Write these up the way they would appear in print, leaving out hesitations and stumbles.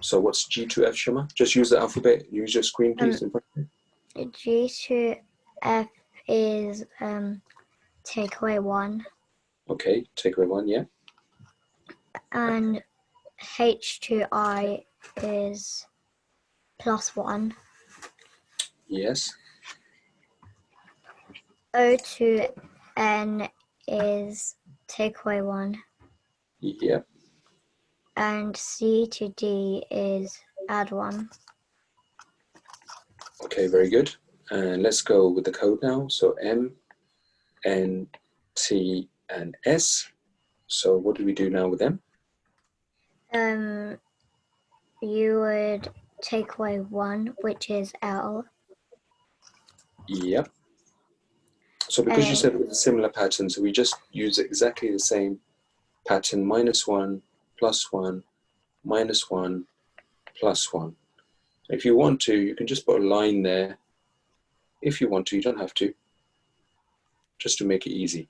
So what's G to F, Shema? Just use the alphabet. Use your screen, please. In front of you. G to F is take away 1. Okay, take away 1, yeah. And H to I is +1. Yes. O to N is take away 1. Yeah. And C to D is add 1. Okay, very good. And let's go with the code now. So M, N, T, and S. So what do we do now with them? You would take away 1, which is L. Yep. So because you said it was a similar pattern, so we just use exactly the same pattern, -1, +1, -1, +1. If you want to, you can just put a line there. If you want to, you don't have to. Just to make it easy.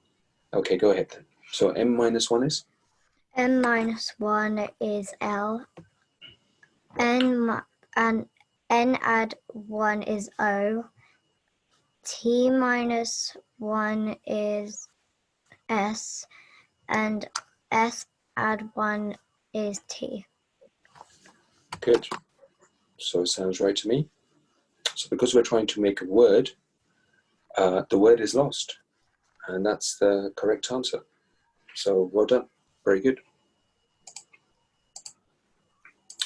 Okay, go ahead then. So M -1 is? M -1 is L. N add 1 is O. T -1 is S. And S add 1 is T. Good. So it sounds right to me. So because we're trying to make a word, the word is lost. And that's the correct answer. So well done. Very good.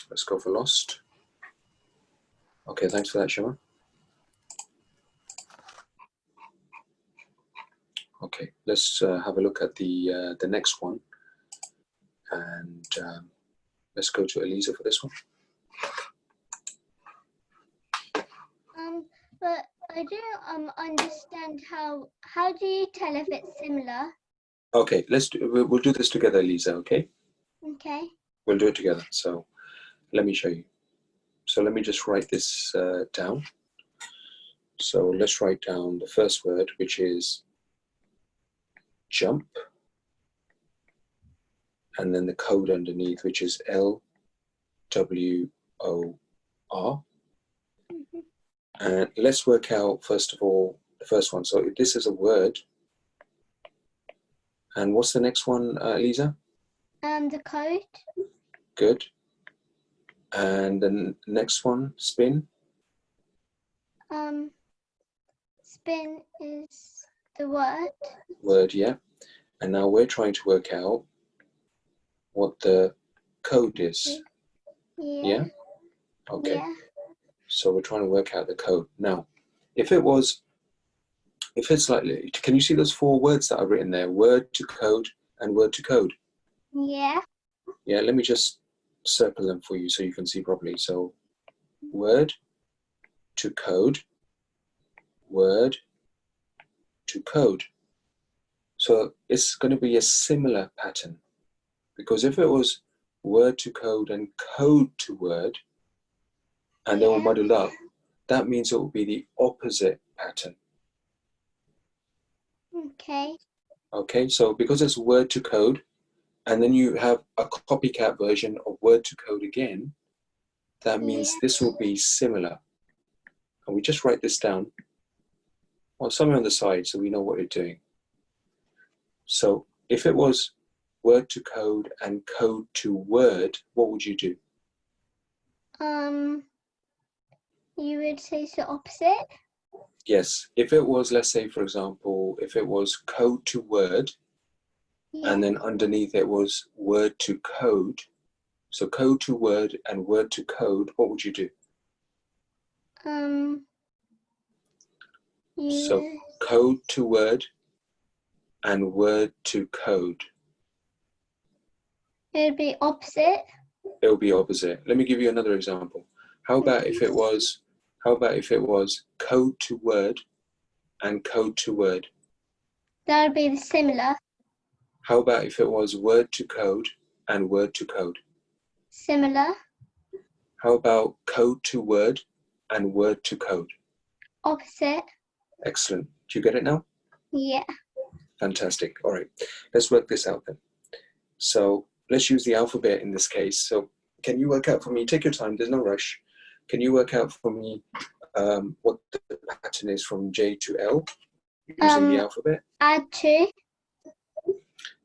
Let's go for lost. Okay, thanks for that, Shema. Okay, let's have a look at the next one. And let's go to Eliza for this one. But I don't understand how do you tell if it's similar? Okay, we'll do this together, Eliza, okay? Okay. We'll do it together. So let me show you. So let me just write this down. So let's write down the first word, which is jump. And then the code underneath, which is LWOR. Mm-hmm. And let's work out, first of all, the first one. So this is a word. And what's the next one, Lisa? The code. Good. And the next one, spin. Spin is the word. Word, yeah. And now we're trying to work out what the code is. Yeah. Yeah? Okay. Yeah. So we're trying to work out the code. Now, if it's like, can you see those 4 words that are written there? Word to code and word to code. Yeah. Yeah, let me just circle them for you so you can see properly. So word to code, word to code. So it's going to be a similar pattern, because if it was word to code and code to word, and they were muddled up, that means it will be the opposite pattern. Okay. Okay, so because it's word to code, and then you have a copycat version of word to code again, that means this will be similar. And we just write this down, well, somewhere on the side, so we know what you're doing. So if it was word to code and code to word, what would you do? You would say it's the opposite? Yes, if it was, let's say, for example, if it was code to word, and then underneath it was word to code, so code to word and word to code, what would you do? So code to word and word to code. It would be opposite. It will be opposite. Let me give you another example. How about if it was code to word and code to word? That would be similar. How about if it was word to code and word to code? Similar. How about code to word and word to code? Opposite. Excellent. Do you get it now? Yeah. Fantastic. All right. Let's work this out then. So let's use the alphabet in this case. So can you work out for me, take your time, there's no rush. Can you work out for me what the pattern is from J to L using the alphabet? Add 2.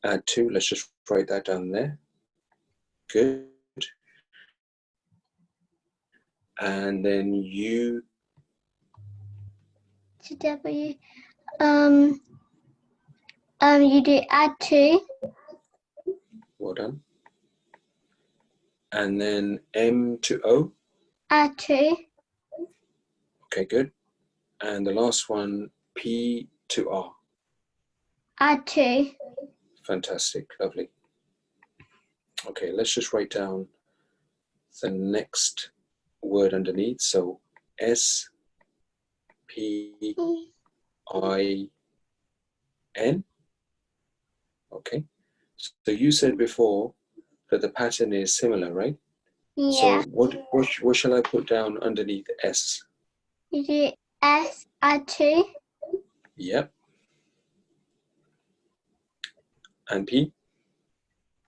Add 2, let's just write that down there. Good. And then U To W. You do add 2. well done. And then M to O. Add 2. Okay, good. And the last one, P to R. Add 2. Fantastic, lovely. Okay, let's just write down the next word underneath. So S P I N. Okay. So you said before that the pattern is similar, right? Yeah. So what shall I put down underneath S? You do S, add 2. Yep. And P?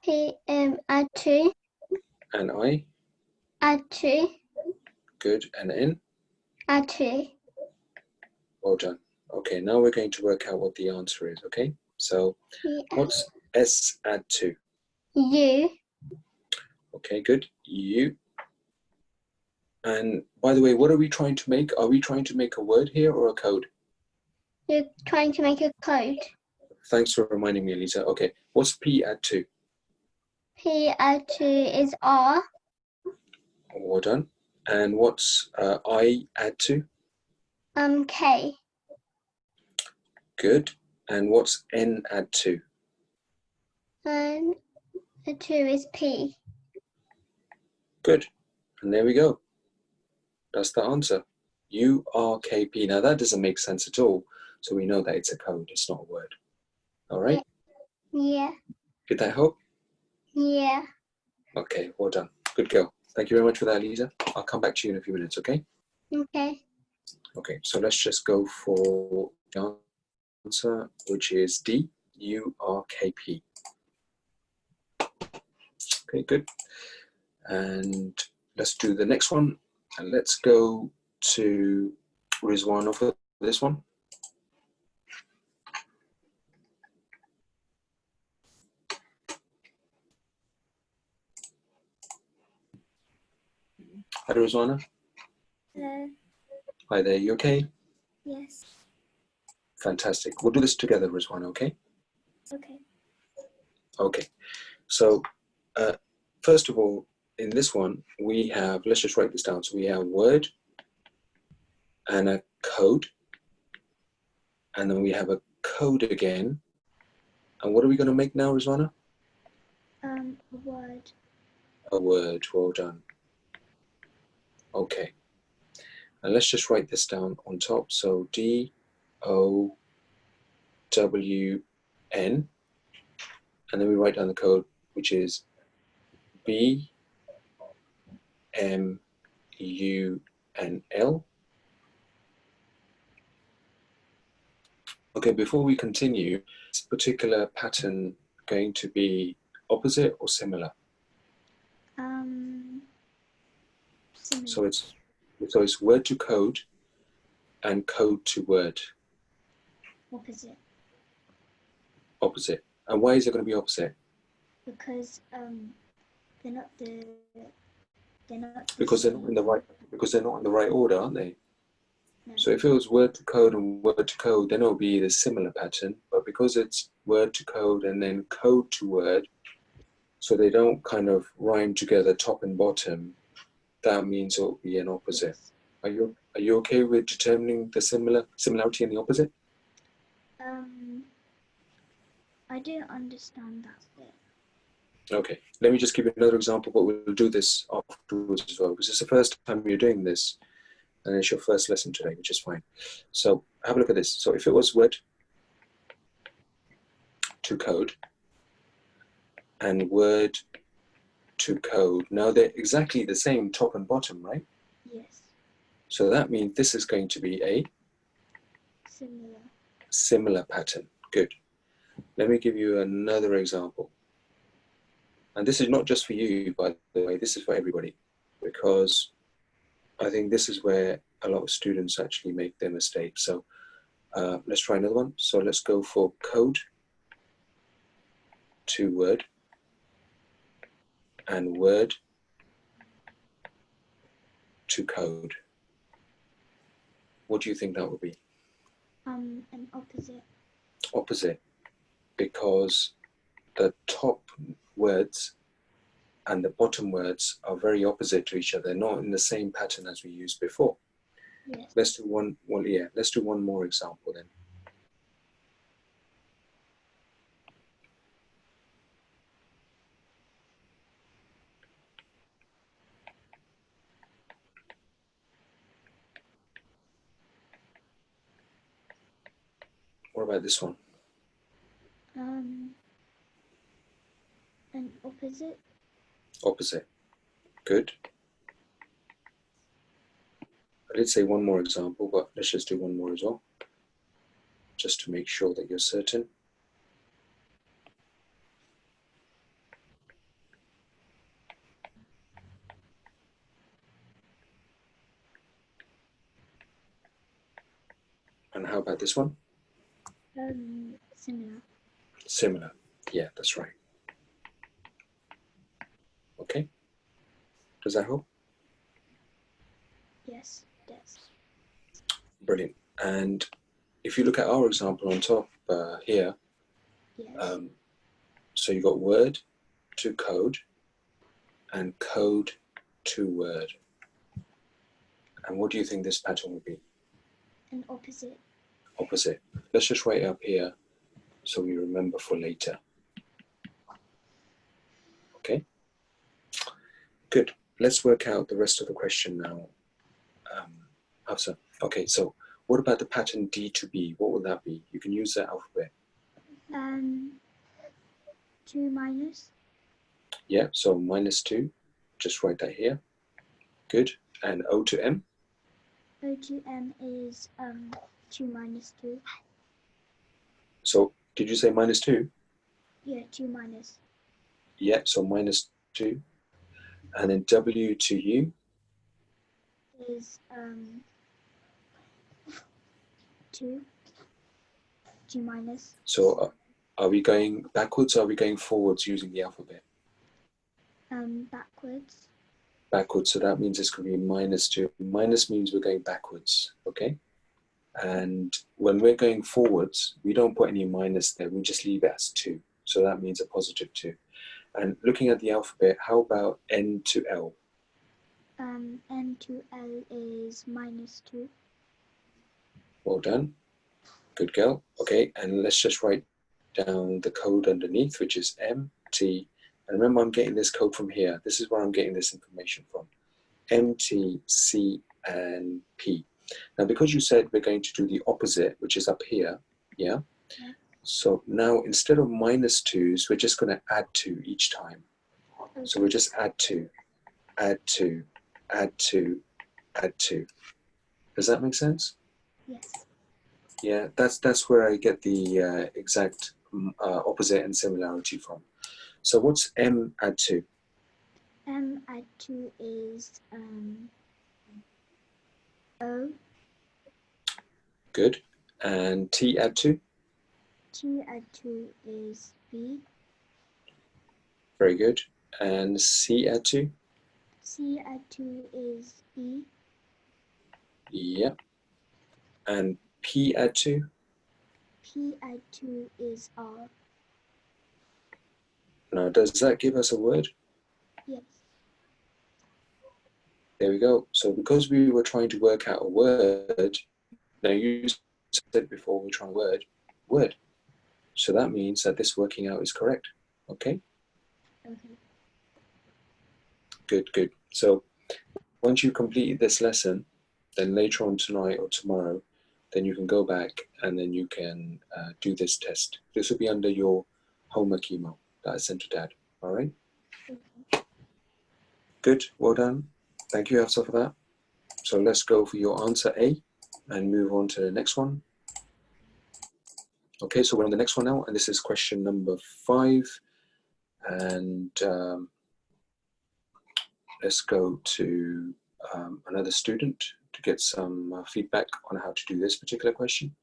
P, add 2. And I? Add 2. Good. And N? Add 2. Well done. Okay, now we're going to work out what the answer is, okay? So what's S add 2? U. Okay, good. U. And by the way, what are we trying to make? Are we trying to make a word here or a code? You're trying to make a code. Thanks for reminding me, Lisa. Okay, what's P add 2? P, add 2 is R. Well done. And what's I add 2? K. Good. And what's N add 2? And the 2 is P. Good. And there we go. That's the answer. URKP. Now that doesn't make sense at all. So we know that it's a code, it's not a word. All right? Yeah. Did that help? Yeah. Okay, well done. Good girl. Thank you very much for that, Lisa. I'll come back to you in a few minutes, okay? Okay. Okay, so let's just go for the answer, which is D, URKP. Okay, good. And let's do the next one. And let's go to Rizwana for this one. Hi, Rizwana. Hello. Hi there, you okay? Yes. Fantastic. We'll do this together, Rizwana, okay? Okay. Okay. So, first of all, in this one, we have, let's just write this down. So we have word and a code. And then we have a code again. And what are we going to make now, Rizwana? A word. A word. Well done. Okay. And let's just write this down on top. So DOWN. And then we write down the code, which is BMUNL. Okay, before we continue, is this particular pattern going to be opposite or similar? Similar. So it's word to code and code to word. Opposite. Opposite. And why is it going to be opposite? Because they're not the. They're not. Because they're not in the right. Because they're not in the right order, aren't they? No. So if it was word to code and word to code, then it will be the similar pattern. But because it's word to code and then code to word, so they don't kind of rhyme together, top and bottom, that means it will be an opposite. Are you okay with determining the similarity and the opposite? I don't understand that bit. Okay, let me just give you another example, but we'll do this afterwards as well, because it's the first time you're doing this, and it's your first lesson today, which is fine. So have a look at this. So if it was word to code and word to code, now they're exactly the same top and bottom, right? Yes. So that means this is going to be a Similar. similar pattern. Good. Let me give you another example. And this is not just for you, by the way, this is for everybody, because I think this is where a lot of students actually make their mistakes. So let's try another one. So let's go for code to word and word to code. What do you think that would be? An opposite. Opposite, because the top words and the bottom words are very opposite to each other. They're not in the same pattern as we used before. Yes. Let's do one. Well, yeah. Let's do one more example then. What about this one? An opposite. Opposite. Good. I did say one more example, but let's just do one more as well, just to make sure that you're certain. And how about this one? Similar. Similar. Yeah, that's right. Okay. Does that help? Yes, it does. Brilliant. And if you look at our example on top here, Yes. so you got word to code and code to word. And what do you think this pattern would be? An opposite. Opposite. Let's just write it up here so we remember for later. Okay. Good. Let's work out the rest of the question now. Hafsa. Okay, so what about the pattern D to B? What would that be? You can use that alphabet. 2 minus. Yeah, so -2. Just write that here. Good. And O to M? O to M is 2 minus 2. So did you say -2? Yeah, 2 minus. Yeah, so -2. And then W to U? Is 2. 2 minus. So are we going backwards or are we going forwards using the alphabet? Backwards. Backwards, so that means it's going to be -2. Minus means we're going backwards, okay? And when we're going forwards, we don't put any minus there, we just leave it as 2. So that means a +2. And looking at the alphabet, how about N to L? N to L is -2. Well done. Good girl. Okay, and let's just write down the code underneath, which is M, T. And remember, I'm getting this code from here. This is where I'm getting this information from. M, T, C, and P. Now, because you said we're going to do the opposite, which is up here, yeah? Yeah. So now, instead of -2s, we're just going to add 2 each time. Okay. So we just add 2, add 2, add 2, add 2. Does that make sense? Yes. Yeah, that's where I get the exact opposite and similarity from. So what's M add 2? M add 2 is O. Good. And T add 2? T add 2 is B. Very good. And C add 2? C add 2 is E. Yep. And P add 2? P add 2 is R. Now, does that give us a word? Yes. There we go. So because we were trying to work out a word, now you said before we're trying word. So that means that this working out is correct. Okay? Okay. Good, good. So once you completed this lesson, then later on tonight or tomorrow, then you can go back and then you can do this test. This will be under your homework email that I sent to Dad. All right? Okay. Good. Well done. Thank you, Hafsa, for that. So let's go for your answer A and move on to the next one. Okay, so we're on the next one now, and this is question number 5. And let's go to another student to get some feedback on how to do this particular question.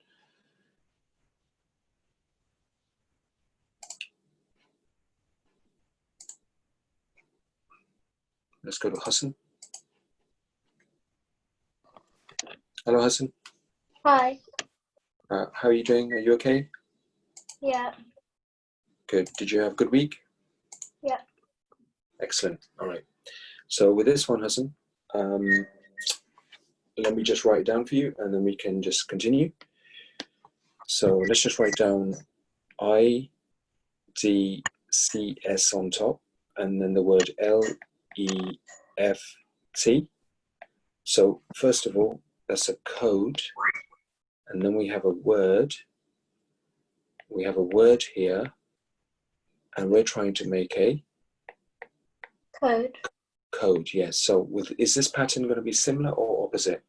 Let's go to Hassan. Hello, Hassan. Hi. How are you doing? Are you okay? Yeah. Good. Did you have a good week? Yeah. Excellent. All right. So with this one, Hassan, let me just write it down for you and then we can just continue. So let's just write down I, D, C, S on top, and then the word L, E, F, T. So first of all, that's a code. And then we have a word. We have a word here. And we're trying to make a Code. code, yes. So is this pattern going to be similar or opposite?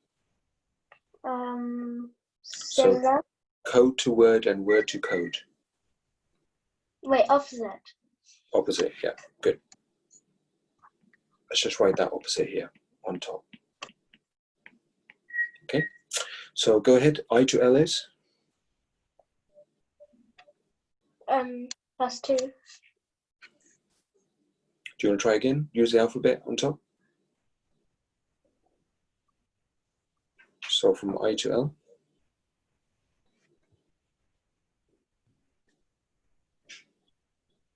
Similar. So code to word and word to code. Wait, opposite. Opposite, yeah, good. Let's just write that opposite here on top. Okay, so go ahead. I to L is? +2. Do you want to try again? Use the alphabet on top. So from I to L.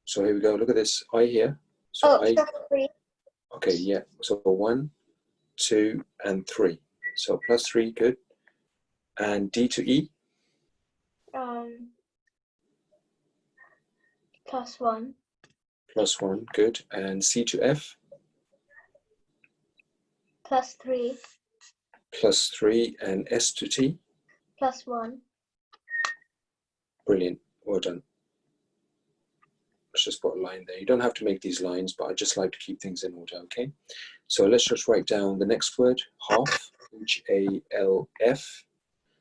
So here we go. Look at this. I here. So I. +3. Okay, yeah. So 1, 2, and 3. So +3, good. And D to E. +1. +1, good. And C to F. +3. +3, and S to T. +1. Brilliant. Well done. Let's just put a line there. You don't have to make these lines, but I just like to keep things in order, okay? So let's just write down the next word, half, H-A-L-F.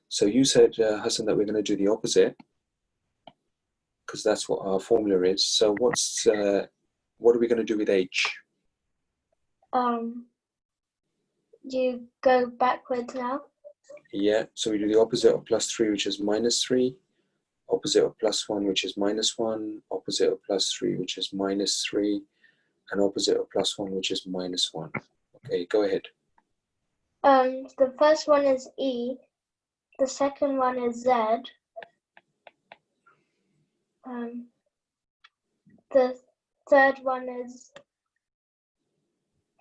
So you said, Hassan, that we're going to do the opposite, because that's what our formula is. So what are we going to do with H? You go backwards now. Yeah, so we do the opposite of +3, which is -3. Opposite of +1, which is -1, opposite of +3, which is -3, and opposite of +1, which is -1. Okay, go ahead. The first one is E. The second one is Z. The third one is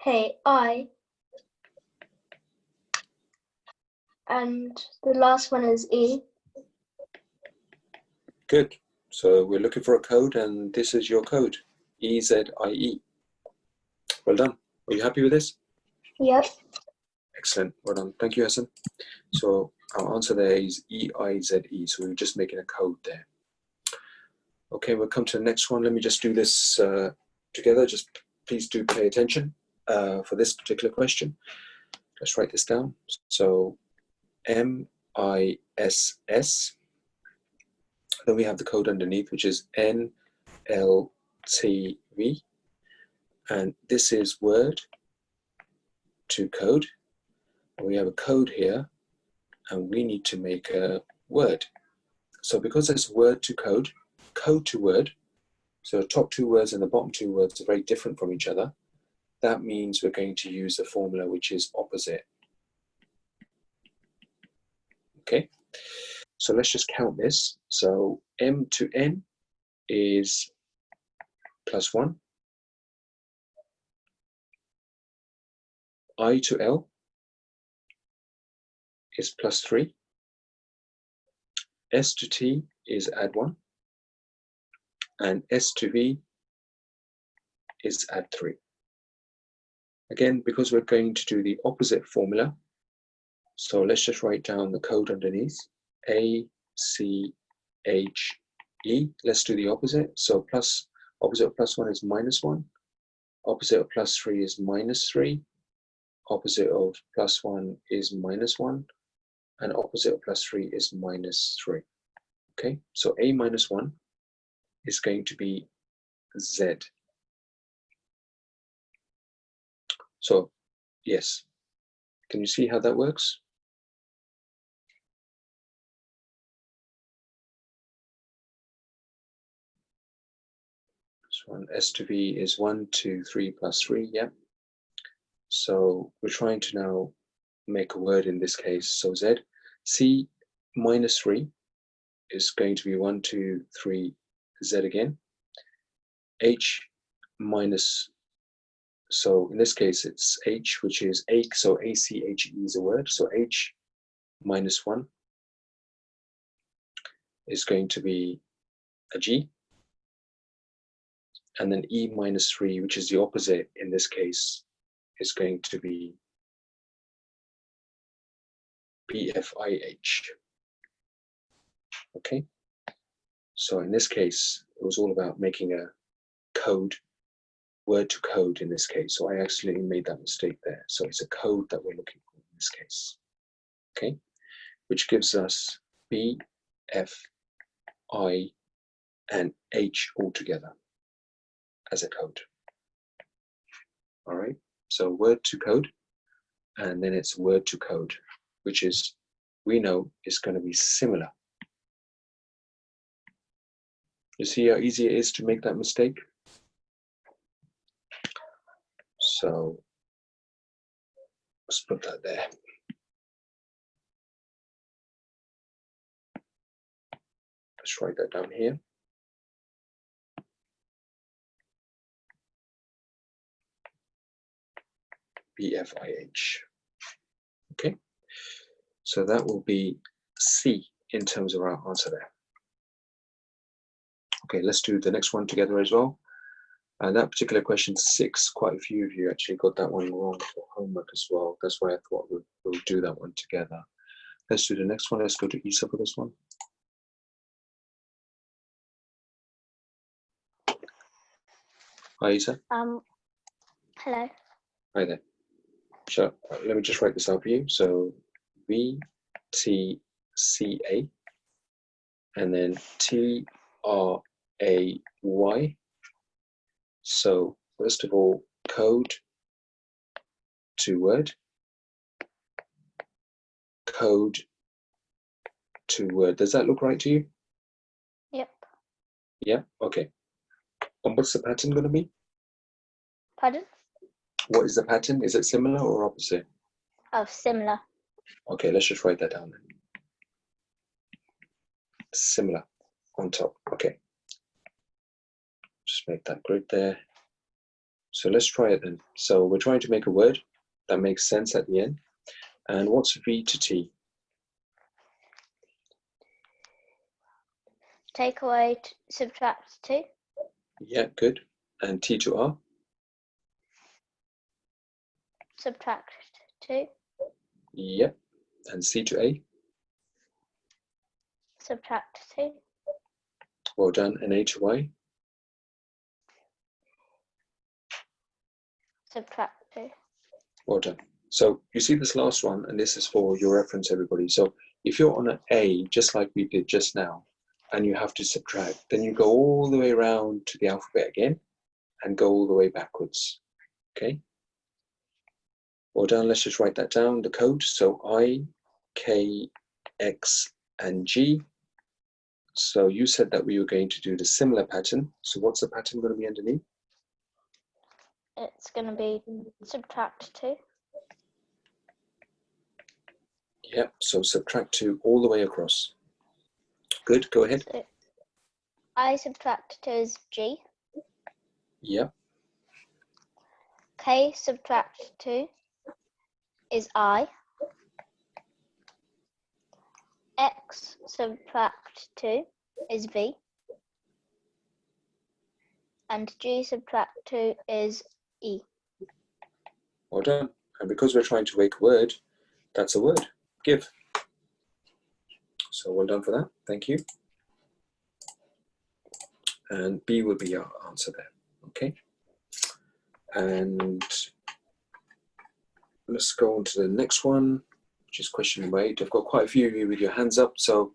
I. And the last one is E. Good. So we're looking for a code, and this is your code, E-Z-I-E. Well done. Are you happy with this? Yep. Excellent. Well done. Thank you, Hassan. So our answer there is E-I-Z-E. So we're just making a code there. Okay, we'll come to the next one. Let me just do this together. Just please do pay attention for this particular question. Let's write this down. So M-I-S-S. Then we have the code underneath, which is N-L-T-V. And this is word to code. And we have a code here, and we need to make a word. So because it's word to code to word, so the top two words and the bottom two words are very different from each other. That means we're going to use the formula which is opposite. Okay, so let's just count this. So M to N is +1. I to L is +3. S to T is add 1. And S to V is add 3. Again, because we're going to do the opposite formula, so let's just write down the code underneath. A, C, H, E. Let's do the opposite. So opposite of +1 is -1. Opposite of +3 is -3. Opposite of +1 is -1. And opposite of +3 is -3. Okay, so A -1 is going to be Z. So, yes. Can you see how that works? So S to V is 1, 2, 3 plus 3, yeah. So we're trying to now make a word in this case. So Z, C minus 3 is going to be 1, 2, 3, Z again. H minus, so in this case it's H, which is ache, so ACHE is a word. So H minus 1 is going to be a G. And then E minus 3, which is the opposite in this case, is going to be PFIH. Okay, so in this case, it was all about making a code, word to code in this case. So I actually made that mistake there. So it's a code that we're looking for in this case. Okay, which gives us B, F, I, and H all together as a code. All right, so word to code, and then it's word to code, which is, we know is going to be similar. You see how easy it is to make that mistake? So let's put that there. Let's write that down here. BFIH. Okay, so that will be C in terms of our answer there. Okay, let's do the next one together as well. And that particular question 6, quite a few of you actually got that one wrong for homework as well. That's why I thought we'll do that one together. Let's do the next one. Let's go to Isa for this one. Hi, Isa. Hello. Hi there. So let me just write this out for you. So VTCA and then TRAY. So first of all, code to word, code to word. Does that look right to you? Yep. Yeah, okay. And what's the pattern going to be? Pardon? What is the pattern? Is it similar or opposite? Oh, similar. Okay, let's just write that down then. Similar on top. Okay. Just make that grid there. So let's try it then. So we're trying to make a word that makes sense at the end. And what's V to T? Take away, subtract 2. Yeah, good. And T to R? Subtract 2. Yep. And C to A? Subtract 2. Well done. And A to Y? Subtract 2. Well done. So you see this last one, and this is for your reference, everybody. So if you're on an A, just like we did just now, and you have to subtract, then you go all the way around to the alphabet again and go all the way backwards. Okay? Well done. Let's just write that down, the code. So I, K, X, and G. So you said that we were going to do the similar pattern. So what's the pattern going to be underneath? It's going to be subtract 2. Yep, so subtract 2 all the way across. Good, go ahead. So I subtract 2 is G. Yep, K subtract 2 is I. X subtract 2 is V. And G subtract 2 is E. well done. And because we're trying to make a word, that's a word, give. So well done for that, thank you. And B will be our answer there, okay? And let's go on to the next one, which is question number 8. I've got quite a few of you with your hands up, so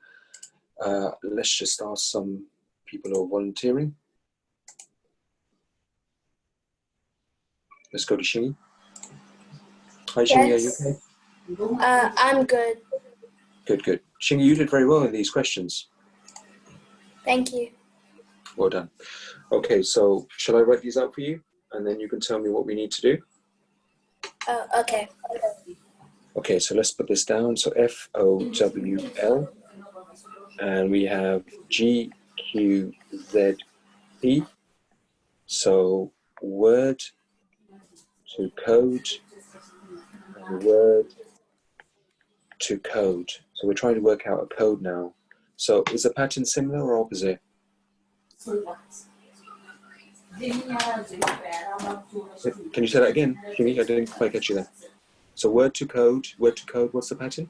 let's just ask some people who are volunteering. Let's go to Shini. Hi, Shingy, are you Yes. okay? I'm good. Good, good. Shingy, you did very well in these questions. Thank you. Well done. Okay, so shall I write these out for you? And then you can tell me what we need to do? Okay. Okay, so let's put this down. So FOWL, and we have GQZP. So word to code, and word to code. So we're trying to work out a code now. So is the pattern similar or opposite? Can you say that again, Shingy? I didn't quite get you there. So word to code, what's the pattern?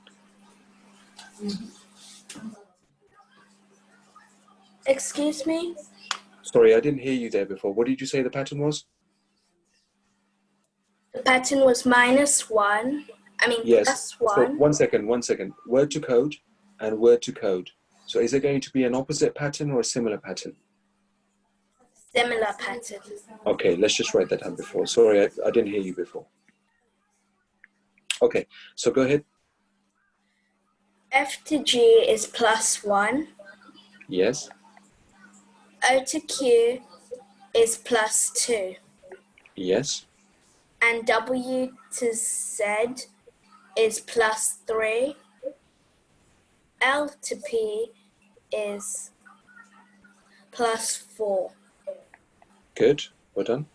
Excuse me? Sorry, I didn't hear you there before. What did you say the pattern was? The pattern was -1. I mean, Yes. So +1. one second. Word to code and word to code. So is it going to be an opposite pattern or a similar pattern? Similar pattern. Okay, let's just write that down before. Sorry, I didn't hear you before. Okay, so go ahead. F to G is +1. Yes. O to Q is +2. Yes. And W to Z is +3. L to P is +4. Good. Well done.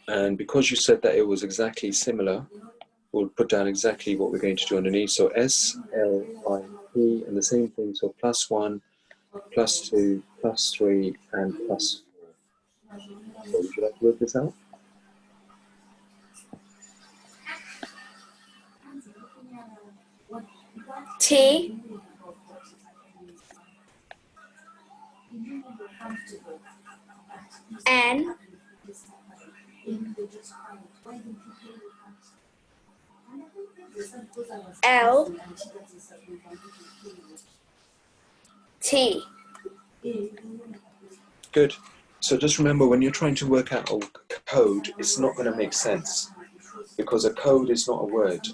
And because you said that it was exactly similar, we'll put down exactly what we're going to do underneath. So S, L, I, P, and the same thing. So +1, +2, +3, and +4. So would you like to work this out? T, N, L, T. Good. So just remember, when you're trying to work out a code, it's not going to make sense because a code is not a word.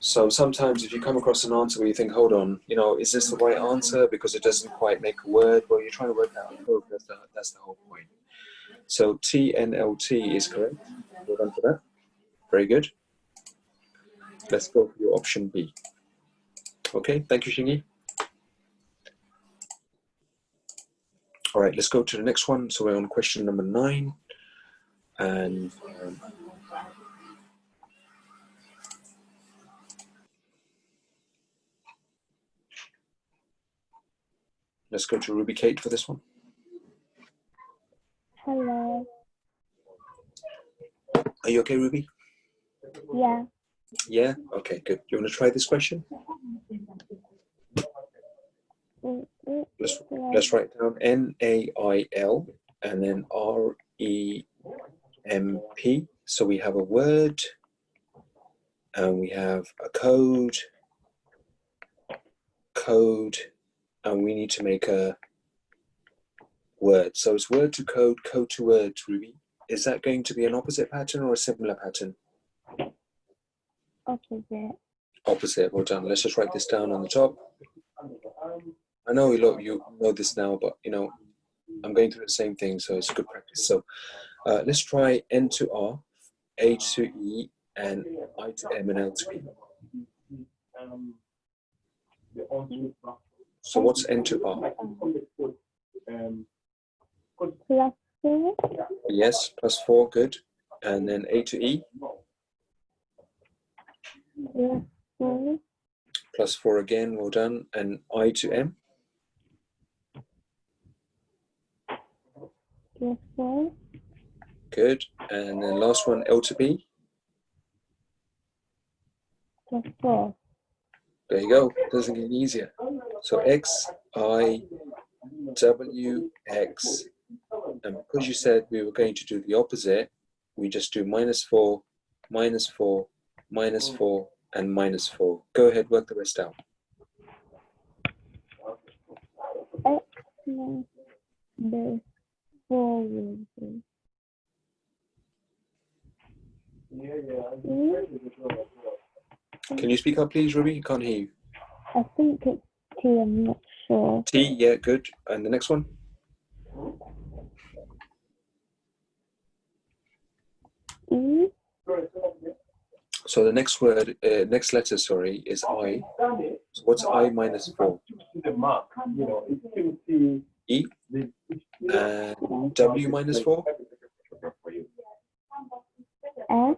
So sometimes if you come across an answer where you think, hold on, is this the right answer because it doesn't quite make a word? Well, you're trying to work out a code. That's the whole point. So TNLT is correct. Well done for that. Very good. Let's go for your option B. Okay, thank you, Shingy. All right, let's go to the next one. So we're on question number 9. And let's go to Ruby Kate for this one. Hello. Are you okay, Ruby? Yeah. Yeah? Okay, good. You want to try this question? Let's write down NAIL and then REMP. So we have a word and we have a code, and we need to make a word. So it's word to code, code to word, Ruby. Is that going to be an opposite pattern or a similar pattern? Opposite. Opposite. Well done. Let's just write this down on the top. I know you know this now, but I'm going through the same thing, so it's good practice. So let's try N to R, A to E, and I to M, and L to P. So what's N to R? +4. Yes, +4, good. And then A to E? +4. +4 again, well done. And I to M? +4. Good. And then last one, L to P? +4. There you go. Doesn't get any easier. So X, I, W, X. And because you said we were going to do the opposite, we just do -4, -4, -4, and -4. Go ahead, work the rest out. X minus 4 will be E. Can you speak up, please, Ruby? Can't hear you. I think it's T. I'm not sure. T, yeah, good. And the next one? E. So the next word, next letter, sorry, is I. So what's I minus 4? E. And W minus 4? S.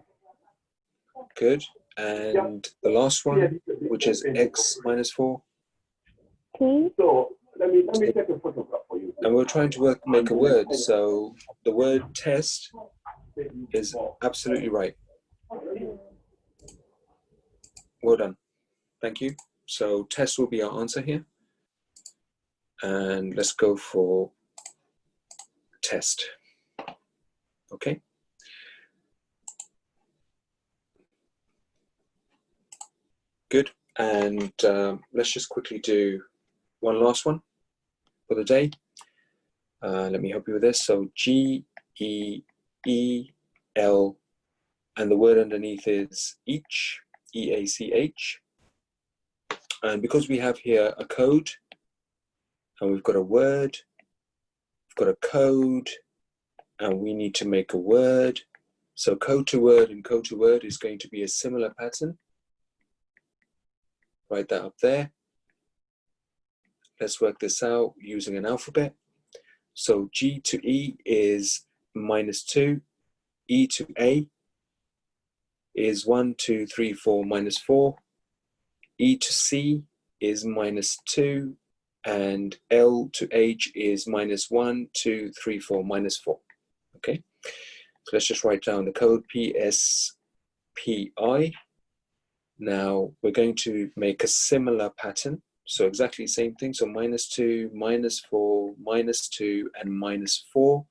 Good. And the last one, which is X minus 4? T. And we're trying to make a word. So the word test is absolutely right. Well done. Thank you. So test will be our answer here. And let's go for test. Okay. Good. And let's just quickly do one last one for the day. Let me help you with this. So G, E, E, L, and the word underneath is each, E-A-C-H. And because we have here a code, and we've got a word, we've got a code, and we need to make a word. So code to word and code to word is going to be a similar pattern. Write that up there. Let's work this out using an alphabet. So G to E is -2. E to A is 1, 2, 3, 4, -4. E to C is -2. And L to H is -1, 2, 3, 4, -4. Okay, so let's just write down the code PSPI. Now we're going to make a similar pattern. So exactly the same thing. So -2, -4, -2, and -4.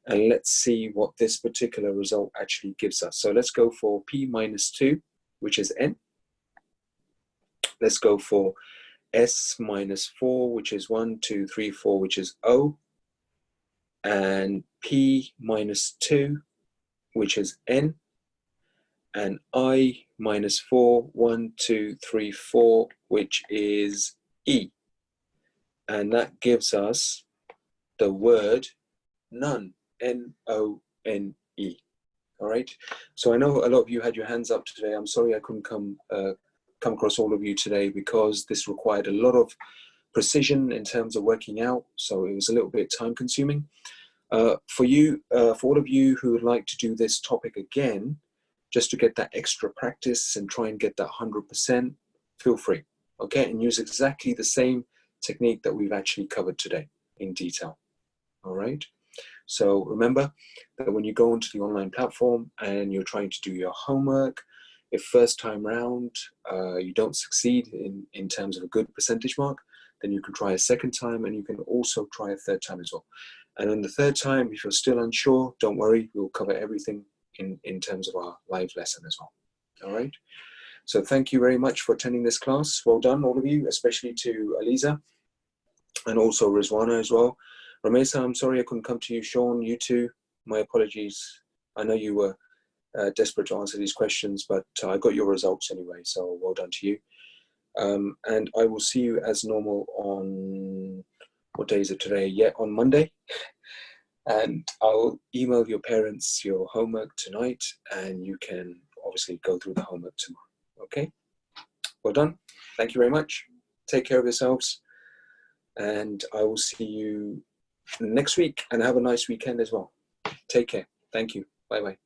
And let's see what this particular result actually gives us. So let's go for P -2, which is N. Let's go for S -4, which is 1, 2, 3, 4, which is O. And P -2, which is N. And I -4, 1, 2, 3, 4, which is E. And that gives us the word none, N-O-N-E. All right. So I know a lot of you had your hands up today. I'm sorry I couldn't come across all of you today because this required a lot of precision in terms of working out. So it was a little bit time consuming. For all of you who would like to do this topic again, just to get that extra practice and try and get that 100%, feel free, okay? And use exactly the same technique that we've actually covered today in detail, all right? So remember that when you go onto the online platform and you're trying to do your homework, if first time round you don't succeed in terms of a good percentage mark, then you can try a second time and you can also try a third time as well. And on the third time, if you're still unsure, don't worry, we'll cover everything in terms of our live lesson as well. All right. So thank you very much for attending this class. Well done, all of you, especially to Aliza and also Rizwana as well. Ramesa, I'm sorry I couldn't come to you. Sean, you too, my apologies. I know you were desperate to answer these questions, but I got your results anyway, so well done to you. And I will see you as normal on, what day is it today? Yeah, on Monday. And I'll email your parents your homework tonight, and you can obviously go through the homework tomorrow. Okay? Well done. Thank you very much. Take care of yourselves. And I will see you next week, and have a nice weekend as well. Take care. Thank you. Bye-bye.